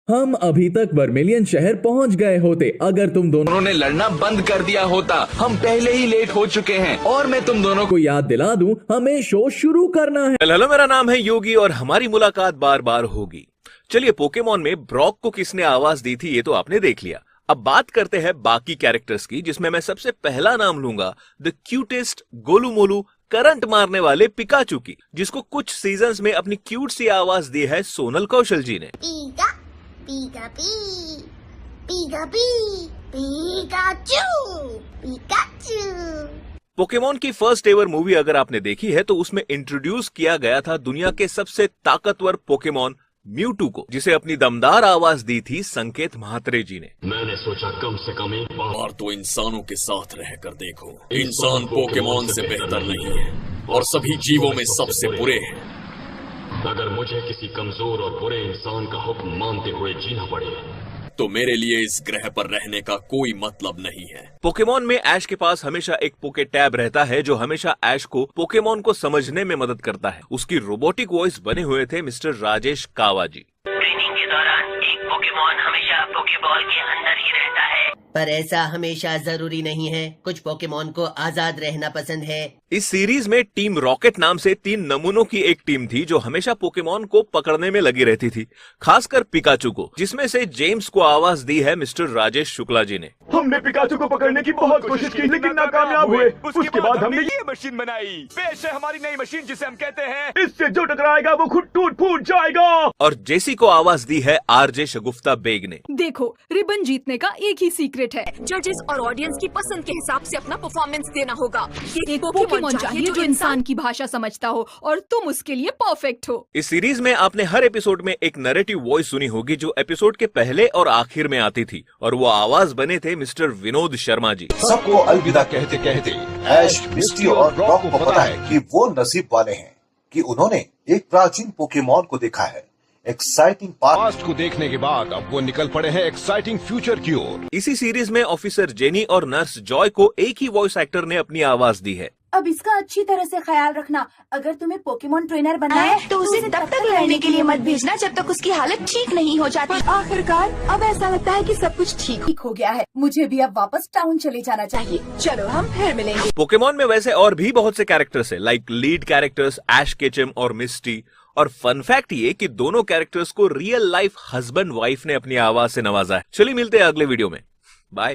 हम अभी तक वर्मिलियन शहर पहुंच गए होते अगर तुम दोनों ने लड़ना बंद कर दिया होता। हम पहले ही लेट हो चुके हैं और मैं तुम दोनों को याद दिला दूं, हमें शो शुरू करना है। हेलो, मेरा नाम है योगी और हमारी मुलाकात बार बार होगी। चलिए, पोकेमॉन में ब्रॉक को किसने आवाज दी थी ये तो आपने देख लिया। अब बात करते हैं बाकी कैरेक्टर्स की, जिसमें मैं सबसे पहला नाम लूंगा the cutest Golu Molu current मारने वाले पिकाचू की, जिसको कुछ सीजन्स में अपनी क्यूट सी आवाज दी है सोनल कौशल जी ने। पीका पीका पी पीका पी पिकाचू पिकाचू। पोकेमॉन की फर्स्ट एवर मूवी अगर आपने देखी है तो उसमें इंट्रोड्यूस किया गया था दुनिया के सबसे ताकतवर पोकेमॉन म्यूटू को, जिसे अपनी दमदार आवाज दी थी संकेत म्हात्रे जी ने। मैंने सोचा कम से कम एक बार तो इंसानों के साथ रहकर देखो, इंसान पोकेमॉन से बेहतर नहीं है और सभी जीवों में सबसे बुरे हैं। अगर मुझे किसी कमजोर और बुरे इंसान का हुक्म मानते हुए जीना पड़े तो मेरे लिए इस ग्रह पर रहने का कोई मतलब नहीं है। पोकेमॉन में ऐश के पास हमेशा एक पोके टैब रहता है जो हमेशा ऐश को पोकेमॉन को समझने में मदद करता है। उसकी रोबोटिक वॉइस बने हुए थे मिस्टर राजेश कावाजी। ट्रेनिंग के दौरान एक पोकेमॉन हमेशा पोकेबॉल के अंदर ही रहता है, पर ऐसा हमेशा जरूरी नहीं है। कुछ पोकेमॉन को आजाद रहना पसंद है। इस सीरीज में टीम रॉकेट नाम से 3 नमूनों की एक टीम थी जो हमेशा पोकेमॉन को पकड़ने में लगी रहती थी, खासकर पिकाचू को, जिसमें से जेम्स को आवाज दी है मिस्टर राजेश शुक्ला जी ने। हमने पिकाचू को पकड़ने की बहुत कोशिश की लेकिन नाकामयाब हुए। उसके बाद हमने ये मशीन बनाई। पेश है हमारी नई मशीन जिसे हम कहते हैं इससे जो टकराएगा वो खुद टूट फूट जाएगा। और जेसी को आवाज दी है आरजे शगुफ्ता बेग ने। देखो, रिबन जीतने का एक ही सीक्रेट है, जजेस और ऑडियंस की पसंद के हिसाब से अपना परफॉर्मेंस देना होगा। एक पोकेमॉन चाहिए जो इंसान की भाषा समझता हो और तुम उसके लिए परफेक्ट हो। इस सीरीज में आपने हर एपिसोड में एक नैरेटिव वॉइस सुनी होगी जो एपिसोड के पहले और आखिर में आती थी, और वो आवाज बने थे मिस्टर विनोद शर्मा जी। सबको अलविदा कहते कहते ऐश, मिस्टी और रॉक को पता है कि वो नसीब वाले हैं कि उन्होंने एक प्राचीन पोकेमॉन को देखा है। एक्साइटिंग पास्ट को देखने के बाद अब वो निकल पड़े हैं एक्साइटिंग फ्यूचर की ओर। इसी सीरीज में ऑफिसर जेनी और नर्स जॉय को एक ही वॉइस एक्टर ने अपनी आवाज दी है। अब इसका अच्छी तरह से ख्याल रखना। अगर तुम्हें पोकेमॉन ट्रेनर बनना है तो उसे तब तक लड़ने के लिए मत भेजना जब तक उसकी हालत ठीक नहीं हो जाती। आखिरकार अब ऐसा लगता है कि सब कुछ ठीक हो गया है। मुझे भी अब वापस टाउन चले जाना चाहिए। चलो हम फिर मिलेंगे। पोकेमॉन में वैसे और भी बहुत से कैरेक्टर्स है, लाइक लीड कैरेक्टर्स ऐश केचम और मिस्टी। और फन फैक्ट ये कि दोनों कैरेक्टर्स को रियल लाइफ हस्बैंड वाइफ ने अपनी आवाज से नवाजा है। चलिए मिलते हैं अगले वीडियो में। बाय।